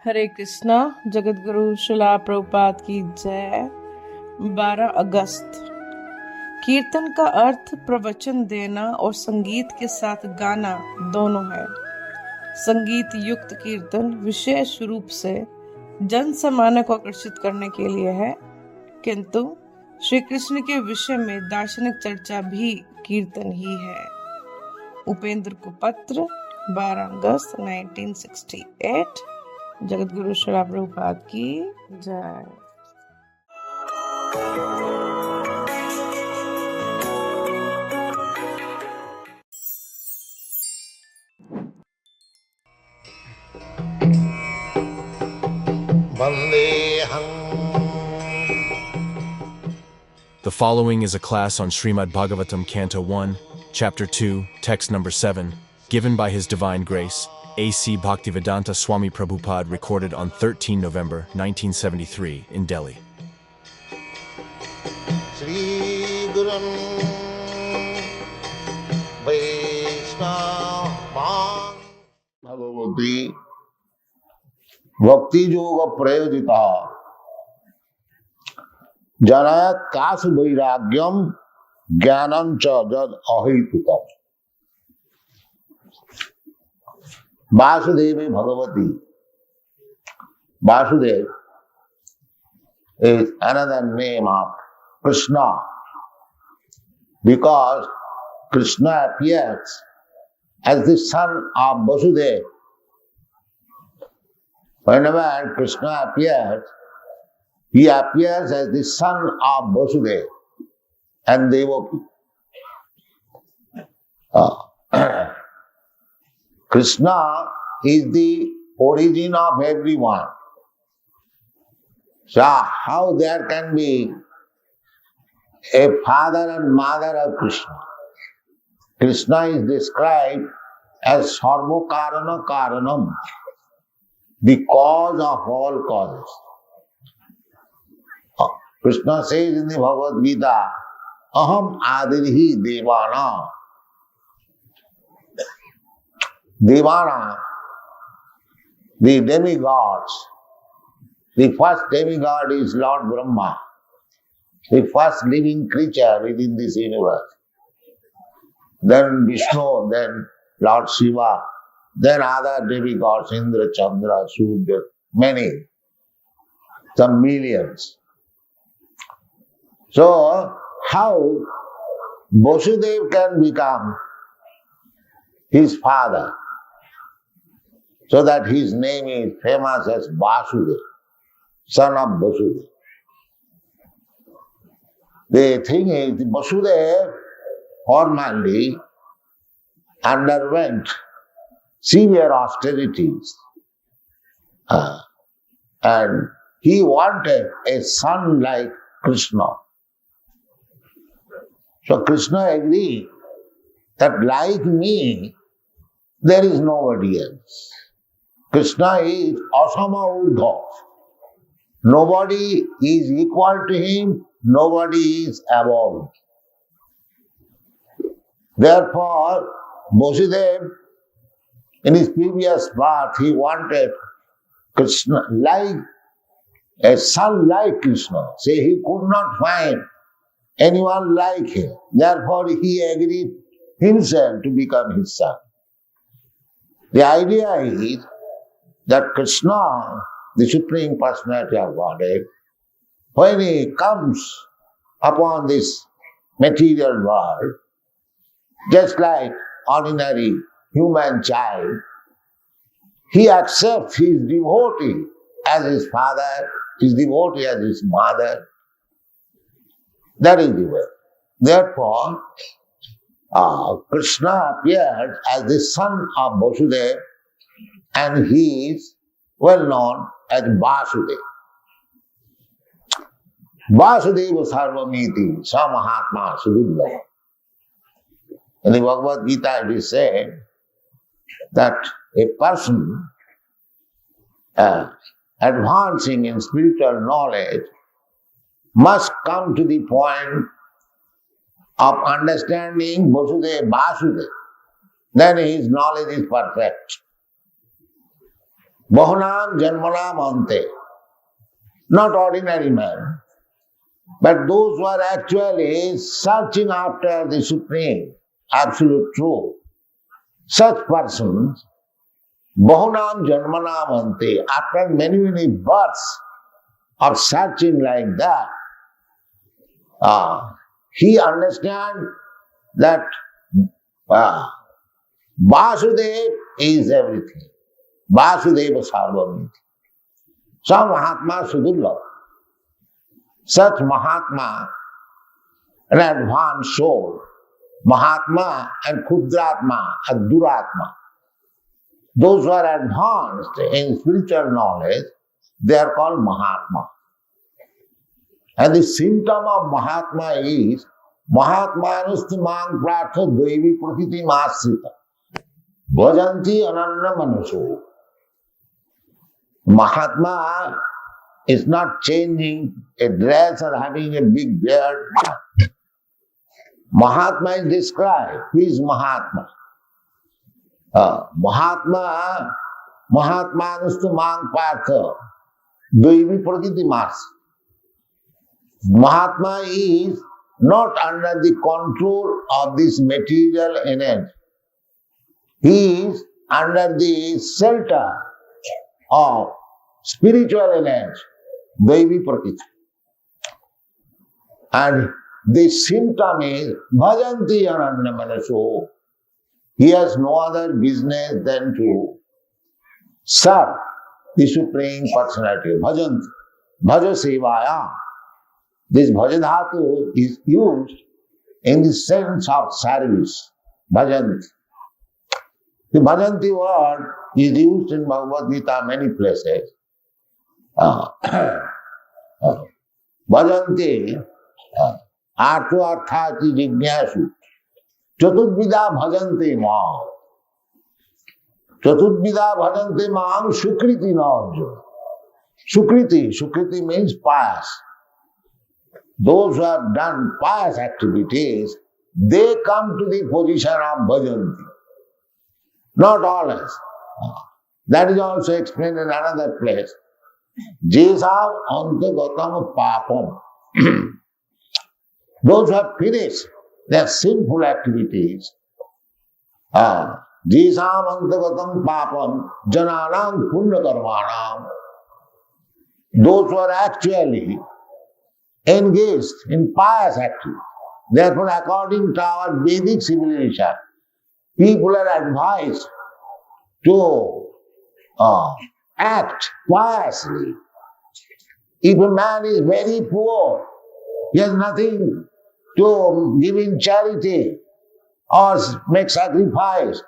हरे कृष्णा। जगत गुरु शिला प्रभुपाद की जय। 12 अगस्त। कीर्तन का अर्थ प्रवचन देना और संगीत के साथ गाना दोनों है। संगीत युक्त कीर्तन विशेष रूप से जन सामान्य को आकर्षित करने के लिए है, किंतु श्री कृष्ण के विषय में दार्शनिक चर्चा भी कीर्तन ही है। उपेंद्र कुपत्र, 12 अगस्त 1968। जगत गुरु शिला प्रभुपाद की जय। The following is a class on Srimad Bhagavatam Canto 1, Chapter 2, Text number 7, given by His Divine Grace, A.C. Bhaktivedanta Swami Prabhupada, recorded on 13 November 1973 in Delhi. Shri Gurun Vaishnava Bhagavati Bhakti Yoga Prayojita Janayat Kasu Vairagyam Jnanam Cha Jad Ahitutam Vasudevi Bhagavati. Vasudev is another name of Krishna, because Krishna appears as the son of Vasudeva. Whenever Krishna appears, he appears as the son of Vasudeva and Devaki. Krishna is the origin of everyone. So how there can be a father and mother of Krishna? Krishna is described as Sarva Karana Karanam, the cause of all causes. Krishna says in the Bhagavad Gita, Aham Adirhi Devana. Devana, the demigods. The first demigod is Lord Brahma, the first living creature within this universe. Then Vishnu, then Lord Shiva, then other demigods, Indra, Chandra, Surya, many, some millions. So, how Vasudeva can become his father, so that his name is famous as Vasudeva, son of Vasudeva. The thing is, Vasudeva formerly underwent severe austerities, and he wanted a son like Krishna. So Krishna agreed that like me, there is nobody else. Krishna is asama urdhva. Nobody is equal to him, nobody is above. Therefore, Vasudeva, in his previous birth, he wanted Krishna like a son like Krishna. Say he could not find anyone like him. Therefore, he agreed himself to become his son. The idea is that Krishna, the Supreme Personality of Godhead, when he comes upon this material world, just like ordinary human child, he accepts his devotee as his father, his devotee as his mother. That is the way. Therefore, Krishna appeared as the son of Vasudeva, and he is well known as Vasudeva. Vasudeva Sarvamiti, Sa Mahatma Sudurlabha. In the Bhagavad Gita it is said that a person advancing in spiritual knowledge must come to the point of understanding Vasudeva Vasudeva. Then his knowledge is perfect. Bahunam janmanam ante. Not ordinary man, but those who are actually searching after the supreme, absolute truth. Such persons, bahunam janmanam ante, after many, many births of searching like that, he understands that Vasudev is everything. Vasudeva Sarvamiti. Some Mahatma Sudurlabha. Such Mahatma, an advanced soul, Mahatma and Kudratma and Duratma. Those who are advanced in spiritual knowledge, they are called Mahatma. And the symptom of Mahatma is Mahatmanustimang Pratha Devi Prakriti Masrita Bhajanti Ananya Manuso. Mahatma is not changing a dress or having a big beard. Mahatma is described. Who is Mahatma? Mahatmanustimang Pratha Devi Prakriti Masrita. Mahatma is not under the control of this material energy. He is under the shelter of spiritual energy, Devi Prakriti. And the symptom is Bhajanti Ananya Manaso. He has no other business than to serve the Supreme Personality. Bhajanti. Bhaja Sevaya. This Bhajadhatu is used in the sense of service. Bhajanti. The Bhajanti word is used in Bhagavad Gita many places. Bhajanti, artho arthati jignasu, chatudvida bhajanti maam. Chatudvida bhajanti maam sukriti narjo. Sukriti means pious. Those who have done pious activities, they come to the position of bhajanti. Not always. That is also explained in another place. Jesav antagatam papam. Those who have finished their sinful activities, jesav antagatam papam jananam punya karmanam. Those who are actually engaged in pious activity. Therefore, according to our Vedic civilization, people are advised to act piously. If a man is very poor, he has nothing to give in charity or make sacrifice,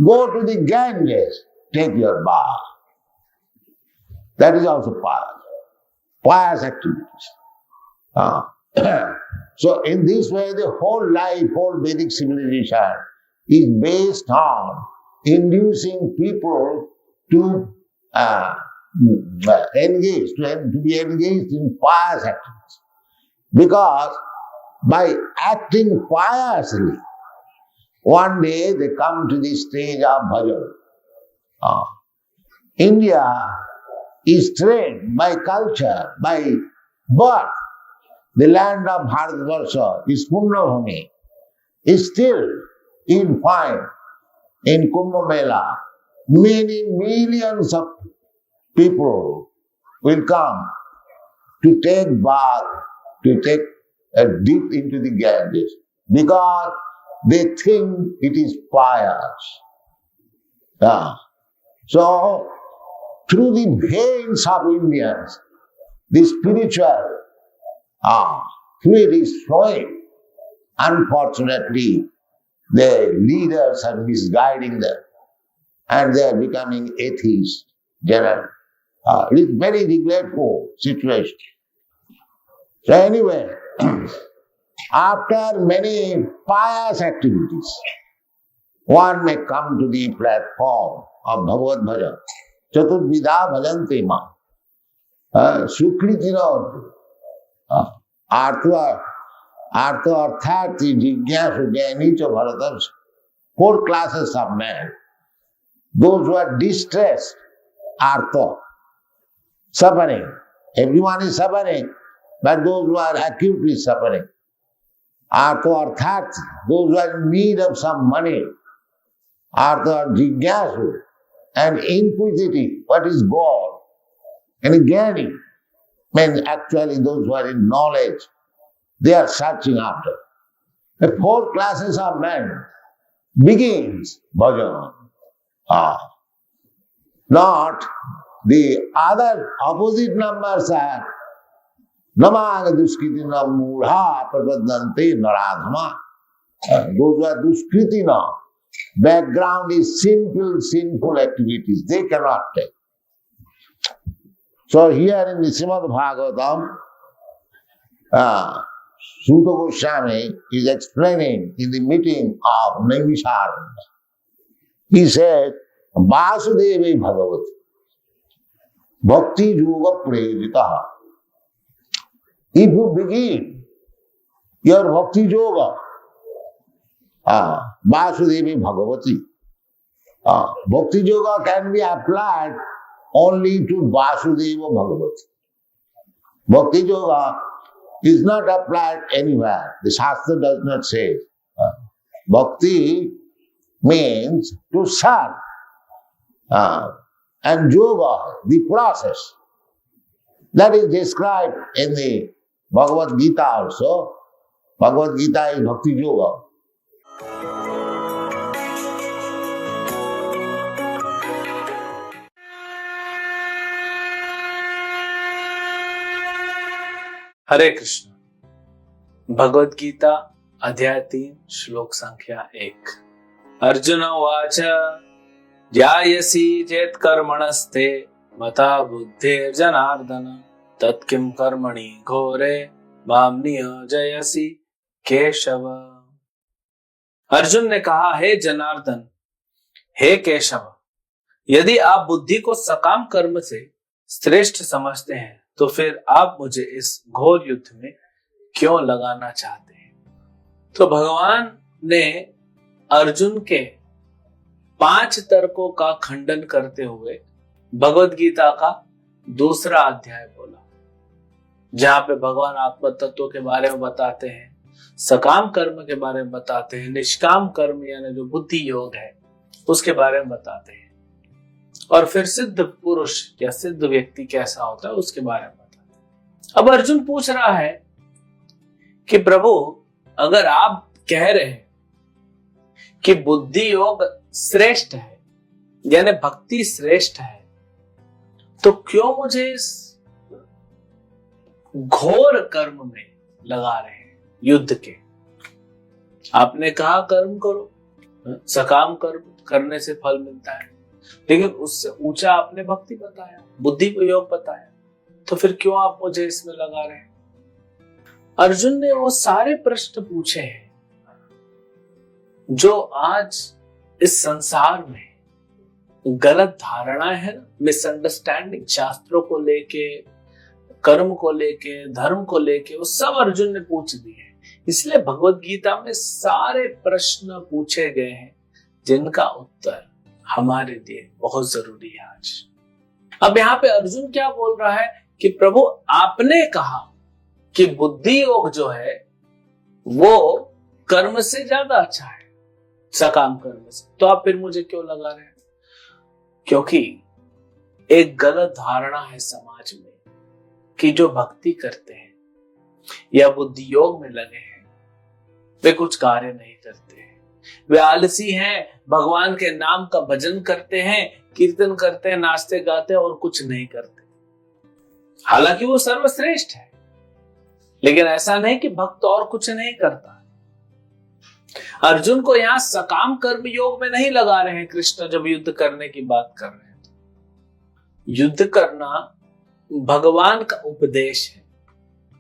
go to the Ganges, take your bath. That is also pious activities. So in this way, the whole life, whole Vedic civilization is based on inducing people to be engaged in pious activities. Because by acting piously, one day they come to the stage of bhajan. India is trained by culture, by birth. The land of Bharatvarsha is Punyabhumi, is still in find in Kumbh Mela. Many millions of people will come to take bath, to take a dip into the Ganges, because they think it is pious. So, through the veins of Indians, the spiritual fluid is flowing. Unfortunately, the leaders are misguiding them and they are becoming atheists. It is very regretful situation. So anyway, after many pious activities, one may come to the platform of Bhagavad Bhajan. Chatudvidha bhajanti ma. Sukriti no. Artha arthati jignasu jnanicha bharatarsa. 4 classes of men. Those who are distressed artha, suffering. Everyone is suffering, but those who are acutely suffering. Artha arthat, those who are in need of some money. Artha jigyasu, and inquisitive, what is God? And jnani, means actually those who are in knowledge, they are searching after. The four classes of men begins bhajan. Not the other opposite numbers are namaga duskriti na mudha prapadante naradhama. Those who are duskriti na, background is simple, sinful activities. They cannot take. So here in the Srimad Bhagavatam, Suta Goswami is explaining in the meeting of Naimisharanya. He said, Vasudevi Bhagavati, Bhakti Yoga Prejitaha. If you begin your Bhakti Yoga, Vasudevi Bhagavati, Bhakti Yoga can be applied only to Vasudeva Bhagavati. Bhakti Yoga is not applied anywhere. The Shastra does not say. Bhakti means to serve. And yoga, the process. That is described in the Bhagavad Gita also. Bhagavad Gita is Bhakti Yoga. हरे कृष्ण। भगवद गीता अध्याय 3 श्लोक संख्या 1। अर्जुन उवाच ध्यायसि चेत् कर्मणस्ते मता बुद्धिर्जनार्दन तत्किं कर्मणि घोरे मां नियोजयसि केशव। अर्जुन ने कहा, हे जनार्दन, हे केशव, यदि आप बुद्धि को सकाम कर्म से श्रेष्ठ समझते हैं तो फिर आप मुझे इस घोर युद्ध में क्यों लगाना चाहते हैं। तो भगवान ने अर्जुन के 5 तर्कों का खंडन करते हुए भगवद गीता का दूसरा अध्याय बोला, जहां पे भगवान आत्म तत्व के बारे में बताते हैं, सकाम कर्म के बारे में बताते हैं, निष्काम कर्म यानी जो बुद्धि योग है उसके बारे में बताते हैं, और फिर सिद्ध पुरुष या सिद्ध व्यक्ति कैसा होता है उसके बारे में बताते हैं। अब अर्जुन पूछ रहा है कि प्रभु, अगर आप कह रहे हैं कि बुद्धि योग श्रेष्ठ है यानी भक्ति श्रेष्ठ है, तो क्यों मुझे इस घोर कर्म में लगा रहे हैं युद्ध के। आपने कहा कर्म करो, सकाम कर्म करने से फल मिलता है, लेकिन उससे ऊंचा आपने भक्ति बताया, बुद्धि को योग बताया, तो फिर क्यों आप मुझे इसमें लगा रहे हैं। अर्जुन ने वो सारे प्रश्न पूछे हैं जो आज इस संसार में गलत धारणाएं है ना, मिसअंडरस्टैंडिंग, शास्त्रों को लेके, कर्म को लेके, धर्म को लेके, वो सब अर्जुन ने पूछ दिए। इसलिए भगवत गीता में सारे प्रश्न पूछे गए हैं जिनका उत्तर हमारे लिए बहुत जरूरी है आज। अब यहाँ पे अर्जुन क्या बोल रहा है कि प्रभु, आपने कहा कि बुद्धि योग जो है वो कर्म से ज्यादा अच्छा है, सकाम कर्म से, तो आप फिर मुझे क्यों लगा रहे हैं। क्योंकि एक गलत धारणा है समाज में कि जो भक्ति करते हैं या बुद्धि योग में लगे हैं वे कुछ कार्य नहीं करते हैं, वे आलसी हैं, भगवान के नाम का भजन करते हैं, कीर्तन करते हैं, नाचते गाते हैं और कुछ नहीं करते। हालांकि वो सर्वश्रेष्ठ है, लेकिन ऐसा नहीं कि भक्त और कुछ नहीं करता। अर्जुन को यहां सकाम कर्म योग में नहीं लगा रहे हैं कृष्ण जब युद्ध करने की बात कर रहे हैं। युद्ध करना भगवान का उपदेश है,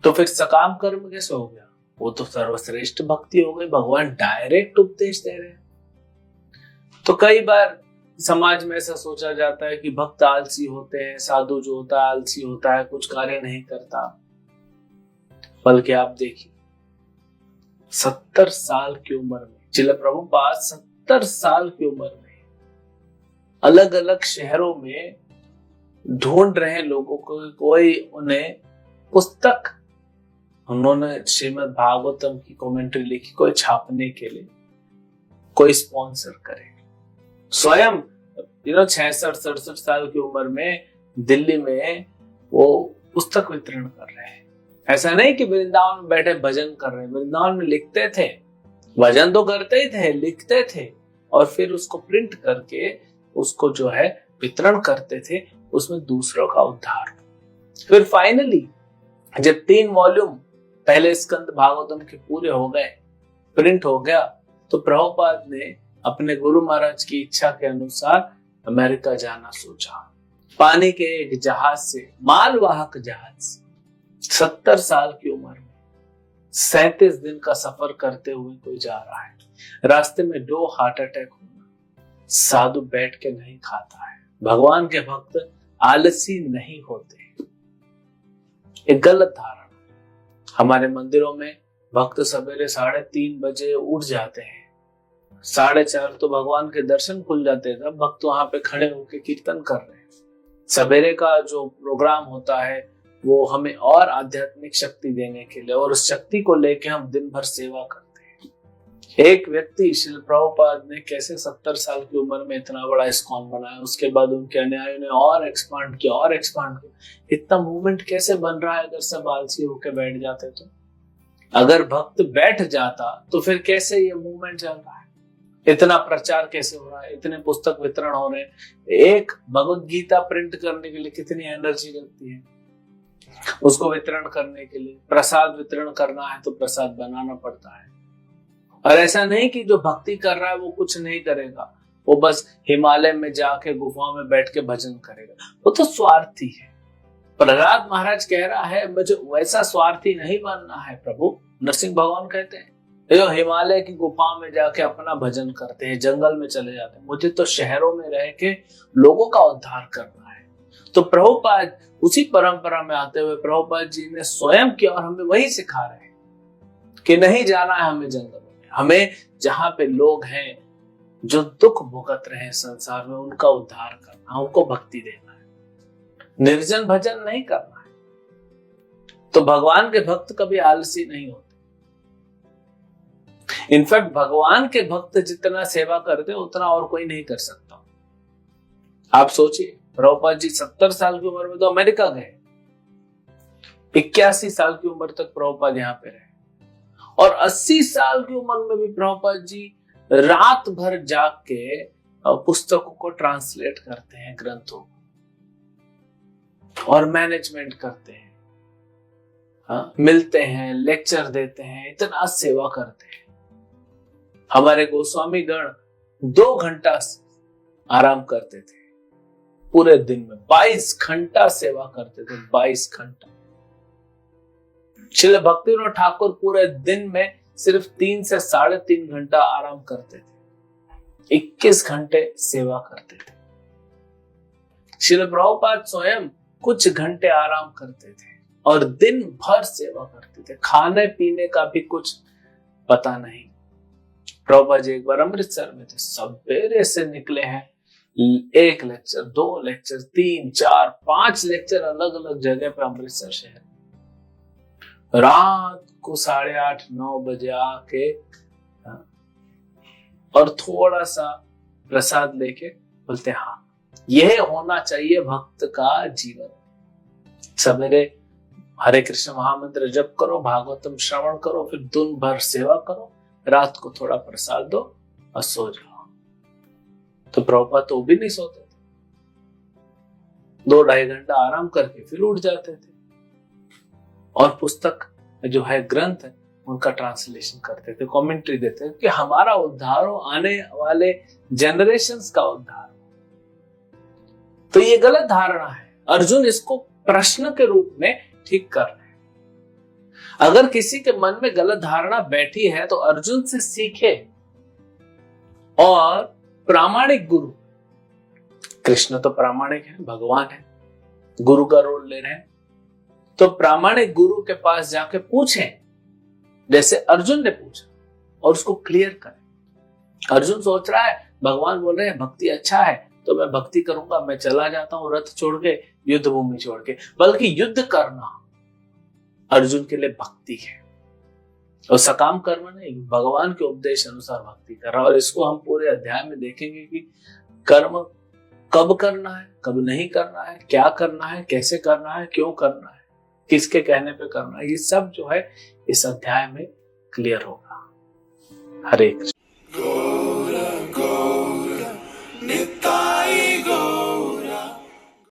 तो फिर सकाम कर्म कैसे हो गया। वो तो सर्वश्रेष्ठ भक्ति हो गई, भगवान डायरेक्ट उपदेश दे रहे हैं। तो कई बार समाज में ऐसा सोचा जाता है कि भक्त आलसी होते हैं, साधु जो होता है आलसी होता है, कुछ कार्य नहीं करता। बल्कि आप देखिए 70 साल की उम्र में श्रील प्रभुपाद 70 साल की उम्र में अलग अलग शहरों में ढूंढ रहे हैं लोगों को, कोई उन्हें पुस्तक, उन्होंने श्रीमद् भागवतम की कमेंट्री लिखी, कोई छापने के लिए कोई स्पॉन्सर करे। स्वयं 66-67 साल की उम्र में दिल्ली में वो पुस्तक वितरण कर रहे हैं। ऐसा नहीं कि वृंदावन में बैठे भजन कर रहे हैं, वृंदावन में लिखते थे, भजन तो करते ही थे, लिखते थे और फिर उसको प्रिंट करके उसको जो है वितरण करते थे, उसमें दूसरों का उद्धार। फिर फाइनली जब 3 वॉल्यूम पहले स्कंद भागवतम के पूरे हो गए, प्रिंट हो गया, तो प्रभुपाद ने अपने गुरु महाराज की इच्छा के अनुसार अमेरिका जाना सोचा। पानी के एक जहाज से, मालवाहक जहाज से 70 साल की उम्र में 37 दिन का सफर करते हुए कोई जा रहा है। रास्ते में 2 हार्ट अटैक होना। साधु बैठ के नहीं खाता है। भगवान के भक्त आलसी नहीं होते। एक गलत धारणा। हमारे मंदिरों में भक्त सवेरे 3:30 बजे उठ जाते हैं, 4:30 तो भगवान के दर्शन खुल जाते हैं, तब भक्त वहां पे खड़े होकर कीर्तन कर रहे हैं। सवेरे का जो प्रोग्राम होता है वो हमें और आध्यात्मिक शक्ति देने के लिए, और उस शक्ति को लेके हम दिन भर सेवा करते हैं। एक व्यक्ति श्रील प्रभुपाद ने कैसे 70 साल की उम्र में इतना बड़ा इस्कॉन बनाया, उसके बाद उनके अनुयायियों ने और एक्सपांड किया। इतना मूवमेंट कैसे बन रहा है अगर सब आलसी होकर बैठ जाते तो? अगर भक्त बैठ जाता तो फिर कैसे ये मूवमेंट चल रहा है? इतना प्रचार कैसे हो रहा है? इतने पुस्तक वितरण हो रहे हैं। एक भगवत गीता प्रिंट करने के लिए कितनी एनर्जी लगती है, उसको वितरण करने के लिए। प्रसाद वितरण करना है तो प्रसाद बनाना पड़ता है। और ऐसा नहीं कि जो भक्ति कर रहा है वो कुछ नहीं करेगा, वो बस हिमालय में जाके गुफाओं में बैठ के भजन करेगा, वो तो स्वार्थी है। प्रहलाद महाराज कह रहा है मुझे वैसा स्वार्थी नहीं बनना है प्रभु। नरसिंह भगवान कहते हैं जो हिमालय की गुफा में जाके अपना भजन करते हैं, जंगल में चले जाते हैं, मुझे तो शहरों में रह के लोगों का उद्धार करना है। तो प्रभुपाद उसी परंपरा में आते हुए प्रभुपाद जी ने स्वयं किया और हमें वही सिखा रहे हैं कि नहीं जाना है हमें जंगलों में। हमें जहां पे लोग हैं जो दुख भुगत रहे हैं संसार में, उनका उद्धार करना, उनको भक्ति देना है, निर्जन भजन नहीं करना है। तो भगवान के भक्त कभी आलसी नहीं होते। इनफैक्ट भगवान के भक्त जितना सेवा करते उतना और कोई नहीं कर सकता। आप सोचिए, प्रभुपाद जी 70 साल की उम्र में तो अमेरिका गए, 81 साल की उम्र तक प्रभुपाद यहाँ पे रहे, और 80 साल की उम्र में भी प्रभुपाद जी रात भर जाग के पुस्तकों को ट्रांसलेट करते हैं, ग्रंथों, और मैनेजमेंट करते हैं, मिलते हैं, लेक्चर देते हैं, इतना सेवा करते हैं। हमारे गोस्वामी गण 2 घंटा आराम करते थे पूरे दिन में, 22 घंटा सेवा करते थे, 22 घंटा। श्रील भक्तिविनोद ठाकुर पूरे दिन में सिर्फ 3 से 3.5 घंटा आराम करते थे, 21 घंटे सेवा करते थे। श्रील प्रभुपाद स्वयं कुछ घंटे आराम करते थे और दिन भर सेवा करते थे। खाने पीने का भी कुछ पता नहीं। प्रभुपाद जी एक बार अमृतसर में थे, सवेरे से निकले हैं, 1 लेक्चर, 2 लेक्चर, 3, 4, 5 लेक्चर अलग अलग जगह पे अमृतसर शहर। रात को 8:30-9 बजे आके और थोड़ा सा प्रसाद लेके बोलते हाँ, यह होना चाहिए भक्त का जीवन। सवेरे हरे कृष्ण महामंत्र जप करो, भागवतम श्रवण करो, फिर दिन भर सेवा करो, रात को थोड़ा प्रसाद दो और सो जाओ। तो प्रभुपाद तो भी नहीं सोते थे, 2-2.5 घंटा आराम करके फिर उठ जाते थे और पुस्तक जो है, ग्रंथ है, उनका ट्रांसलेशन करते थे, कमेंट्री देते थे कि हमारा उद्धार हो, आने वाले जनरेशंस का उद्धार। तो ये गलत धारणा है। अर्जुन इसको प्रश्न के रूप में ठीक कर रहे हैं। अगर किसी के मन में गलत धारणा बैठी है तो अर्जुन से सीखे और प्रामाणिक गुरु, कृष्ण तो प्रामाणिक है, भगवान है, गुरु का रोल ले रहे हैं, तो प्रामाणिक गुरु के पास जाके पूछें, जैसे अर्जुन ने पूछा, और उसको क्लियर करें। अर्जुन सोच रहा है भगवान बोल रहे हैं भक्ति अच्छा है, तो मैं भक्ति करूंगा, मैं चला जाता हूं रथ छोड़ के, युद्ध भूमि छोड़ के। बल्कि युद्ध करना अर्जुन के लिए भक्ति है, और सकाम कर्म नहीं, भगवान के उपदेश अनुसार भक्ति कर रहा है। और इसको हम पूरे अध्याय में देखेंगे कि कर्म कब करना है, कब नहीं करना है, क्या करना है, कैसे करना है, क्यों करना है, किसके कहने पे करना है, ये सब जो है इस अध्याय में क्लियर होगा। हरे कृष्ण।